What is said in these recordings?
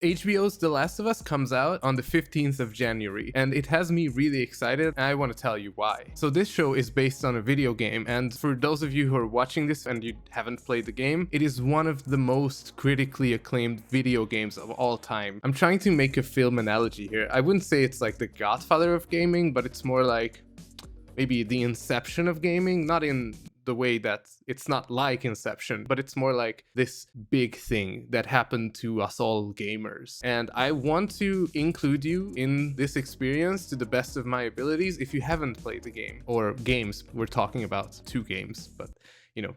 HBO's The Last of Us comes out on the 15th of January, and it has me really excited, and I want to tell you why. So this show is based on a video game, and for those of you who are watching this and you haven't played the game, it is one of the most critically acclaimed video games of all time. I'm trying to make a film analogy here. I wouldn't say it's like the Godfather of gaming, but it's more like maybe the inception of gaming, not in the way that it's not like Inception, but it's more like this big thing that happened to us all gamers. And I want to include you in this experience to the best of my abilities if you haven't played the game, or games. We're talking about 2 games, but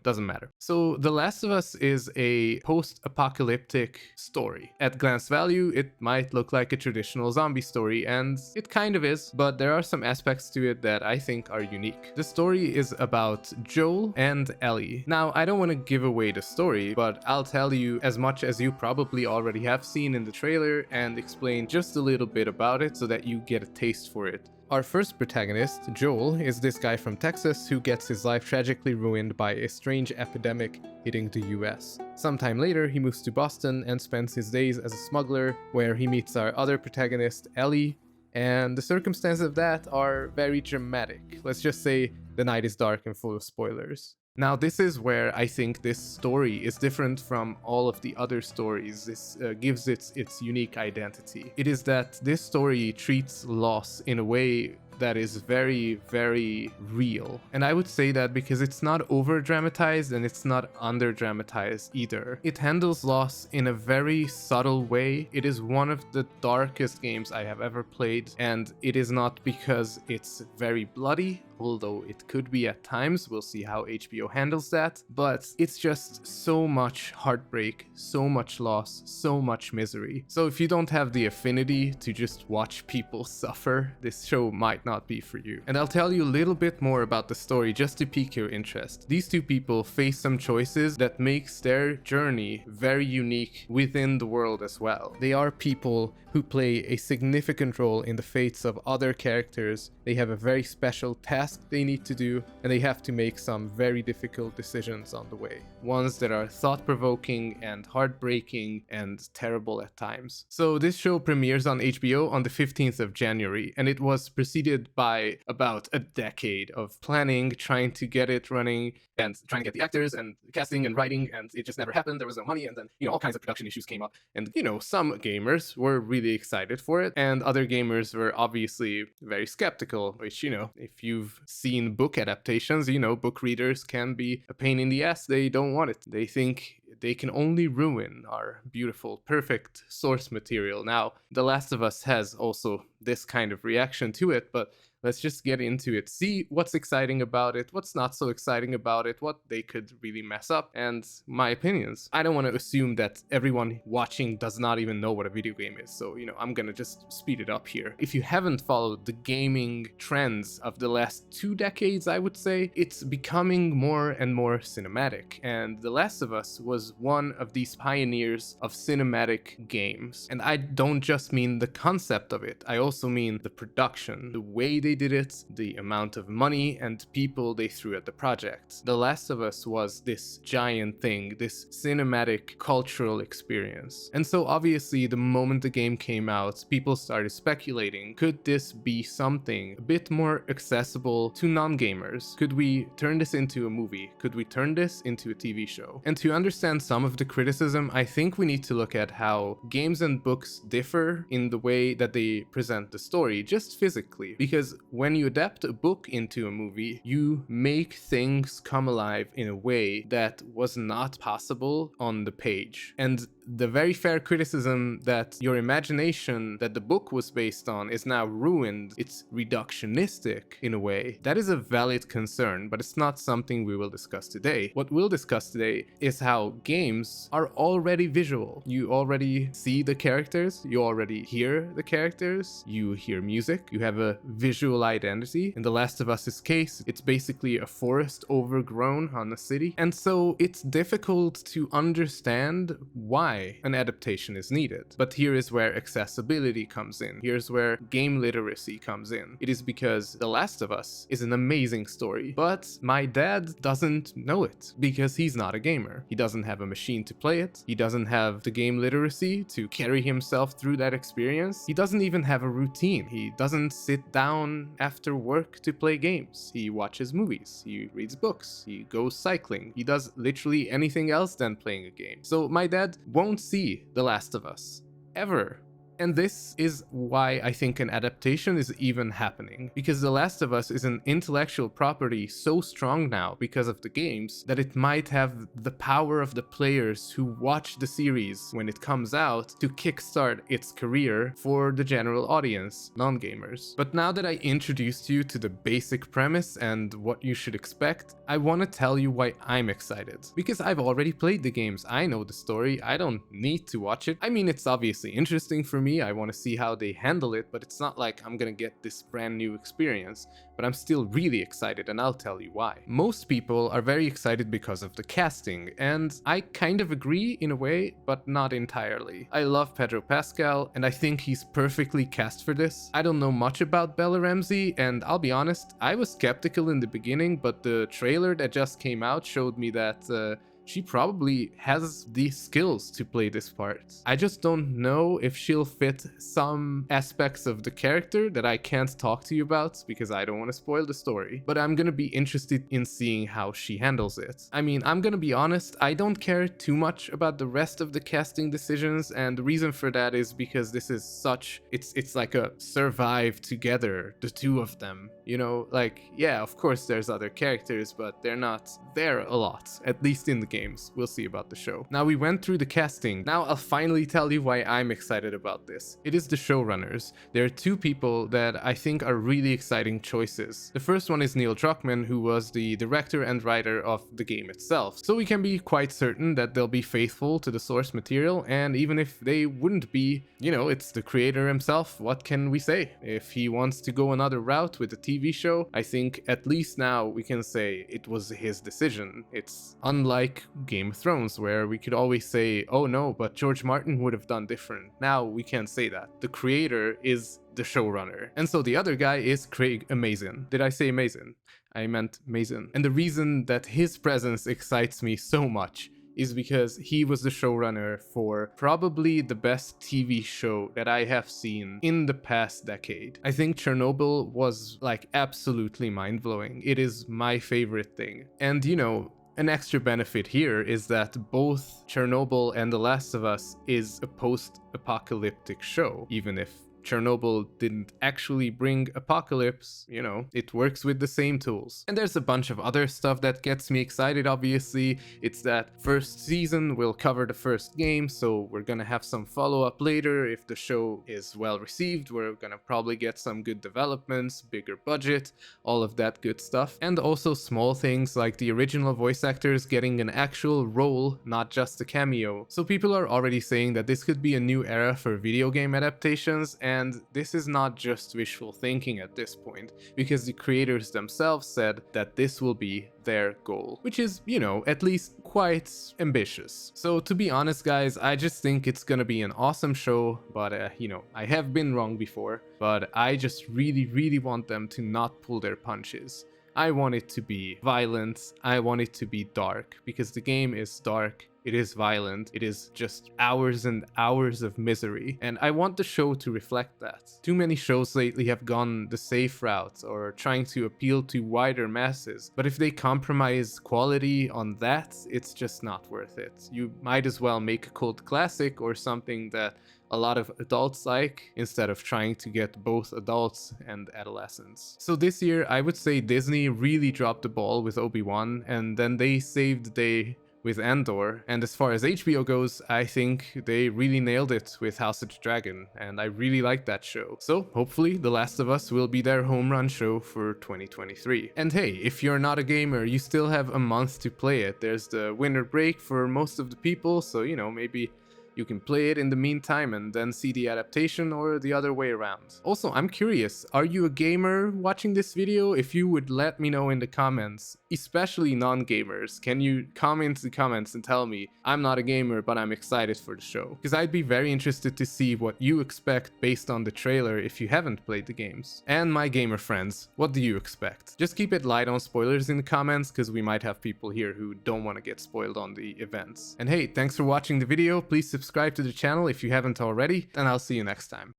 doesn't matter. So The Last of Us is a post-apocalyptic story. At glance value, it might look like a traditional zombie story, and it kind of is, but there are some aspects to it that I think are unique. The story is about Joel and Ellie. Now, I don't want to give away the story, but I'll tell you as much as you probably already have seen in the trailer and explain just a little bit about it so that you get a taste for it. Our first protagonist, Joel, is this guy from Texas who gets his life tragically ruined by a strange epidemic hitting the US. Sometime later, he moves to Boston and spends his days as a smuggler, where he meets our other protagonist, Ellie, and the circumstances of that are very dramatic. Let's just say the night is dark and full of spoilers. Now, this is where I think this story is different from all of the other stories. This gives its unique identity. It is that this story treats loss in a way that is very, very real. And I would say that because it's not over dramatized and it's not under dramatized either. It handles loss in a very subtle way. It is one of the darkest games I have ever played, and it is not because it's very bloody, although it could be at times. We'll see how HBO handles that. But it's just so much heartbreak, so much loss, so much misery. So if you don't have the affinity to just watch people suffer, this show might not be for you. And I'll tell you a little bit more about the story just to pique your interest. These 2 people face some choices that makes their journey very unique within the world as well. They are people who play a significant role in the fates of other characters. They have a very special task they need to do, and they have to make some very difficult decisions on the way. Ones that are thought-provoking and heartbreaking and terrible at times. So this show premieres on HBO on the 15th of January, and it was preceded by about a decade of planning, trying to get it running, and trying to get the actors and casting and writing, and it just never happened. There was no money, and then, all kinds of production issues came up. And, some gamers were really excited for it, and other gamers were obviously very skeptical, which, if you've seen book adaptations, book readers can be a pain in the ass. They don't want it. They think they can only ruin our beautiful, perfect source material. Now, The Last of Us has also this kind of reaction to it, but let's just get into it, see what's exciting about it, what's not so exciting about it, what they could really mess up, and my opinions. I don't want to assume that everyone watching does not even know what a video game is, so, I'm gonna just speed it up here. If you haven't followed the gaming trends of the last 2 decades, I would say, it's becoming more and more cinematic, and The Last of Us was one of these pioneers of cinematic games. And I don't just mean the concept of it, I also mean the production, the way they did it, the amount of money and people they threw at the project. The Last of Us was this giant thing, this cinematic cultural experience. And so obviously the moment the game came out, people started speculating, could this be something a bit more accessible to non-gamers? Could we turn this into a movie? Could we turn this into a TV show? And to understand some of the criticism, I think we need to look at how games and books differ in the way that they present the story, just physically. Because when you adapt a book into a movie, you make things come alive in a way that was not possible on the page. And the very fair criticism that your imagination that the book was based on is now ruined, it's reductionistic in a way, that is a valid concern, but it's not something we will discuss today. What we'll discuss today is how games are already visual. You already see the characters, you already hear the characters, you hear music, you have a visual identity. In The Last of Us's case, it's basically a forest overgrown on a city, and so it's difficult to understand why why an adaptation is needed. But here is where accessibility comes in. Here's where game literacy comes in. It is because The Last of Us is an amazing story, but my dad doesn't know it because he's not a gamer. He doesn't have a machine to play it. He doesn't have the game literacy to carry himself through that experience. He doesn't even have a routine. He doesn't sit down after work to play games. He watches movies. He reads books. He goes cycling. He does literally anything else than playing a game. So my dad won't see The Last of Us ever. And this is why I think an adaptation is even happening, because The Last of Us is an intellectual property so strong now because of the games that it might have the power of the players who watch the series when it comes out to kickstart its career for the general audience, non-gamers. But now that I introduced you to the basic premise and what you should expect, I want to tell you why I'm excited. Because I've already played the games, I know the story, I don't need to watch it. I mean, it's obviously interesting for me, I want to see how they handle it, but it's not like I'm gonna get this brand new experience. But I'm still really excited, and I'll tell you why. Most people are very excited because of the casting, and I kind of agree in a way, but not entirely. I love Pedro Pascal, and I think he's perfectly cast for this. I don't know much about Bella Ramsey, and I'll be honest, I was skeptical in the beginning, but the trailer that just came out showed me that she probably has the skills to play this part. I just don't know if she'll fit some aspects of the character that I can't talk to you about because I don't want to spoil the story, but I'm gonna be interested in seeing how she handles it. I mean, I'm gonna be honest, I don't care too much about the rest of the casting decisions, and the reason for that is because this is such, it's like a survive together, the two of them, you know, like, yeah, of course there's other characters, but they're not there a lot, at least in the games. We'll see about the show. Now we went through the casting. Now I'll finally tell you why I'm excited about this. It is the showrunners. There are two people that I think are really exciting choices. The first one is Neil Druckmann, who was the director and writer of the game itself. So we can be quite certain that they'll be faithful to the source material, and even if they wouldn't be, you know, it's the creator himself, what can we say? If he wants to go another route with a TV show, I think at least now we can say it was his decision. It's unlike Game of Thrones, where we could always say, oh no, but George Martin would have done different. Now we can't say that. The creator is the showrunner. And so the other guy is Craig Mazin. Did I say Mazin? I meant Mazin. And the reason that his presence excites me so much is because he was the showrunner for probably the best TV show that I have seen in the past decade. I think Chernobyl was like absolutely mind-blowing. It is my favorite thing. And you know, an extra benefit here is that both Chernobyl and The Last of Us is a post-apocalyptic show, even if Chernobyl didn't actually bring apocalypse, you know, it works with the same tools. And there's a bunch of other stuff that gets me excited, obviously. It's that first season will cover the first game, so we're gonna have some follow-up later. If the show is well received, we're gonna probably get some good developments, bigger budget, all of that good stuff. And also small things like the original voice actors getting an actual role, not just a cameo. So people are already saying that this could be a new era for video game adaptations, and this is not just wishful thinking at this point, because the creators themselves said that this will be their goal, which is, you know, at least quite ambitious. So to be honest guys, I just think it's gonna be an awesome show, but you know, I have been wrong before, but I just really want them to not pull their punches. I want it to be violent, I want it to be dark, because the game is dark, it is violent, it is just hours and hours of misery, and I want the show to reflect that. Too many shows lately have gone the safe route, or trying to appeal to wider masses, but if they compromise quality on that, it's just not worth it. You might as well make a cult classic or something that a lot of adults like, instead of trying to get both adults and adolescents. So this year, I would say Disney really dropped the ball with Obi-Wan, and then they saved the day with Andor, and as far as HBO goes, I think they really nailed it with House of the Dragon, and I really like that show. So hopefully The Last of Us will be their home run show for 2023. And hey, if you're not a gamer, you still have a month to play it. There's the winter break for most of the people, so you know, maybe You can play it in the meantime and then see the adaptation, or the other way around. Also, I'm curious, are you a gamer watching this video? If you would let me know in the comments, especially non-gamers, can you comment in the comments and tell me, I'm not a gamer but I'm excited for the show? Because I'd be very interested to see what you expect based on the trailer if you haven't played the games. And my gamer friends, what do you expect? Just keep it light on spoilers in the comments, because we might have people here who don't want to get spoiled on the events. And hey, thanks for watching the video. Please subscribe to the channel if you haven't already, and I'll see you next time.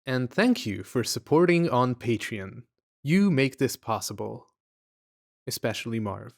And thank you for supporting on Patreon. You make this possible. Especially Marv.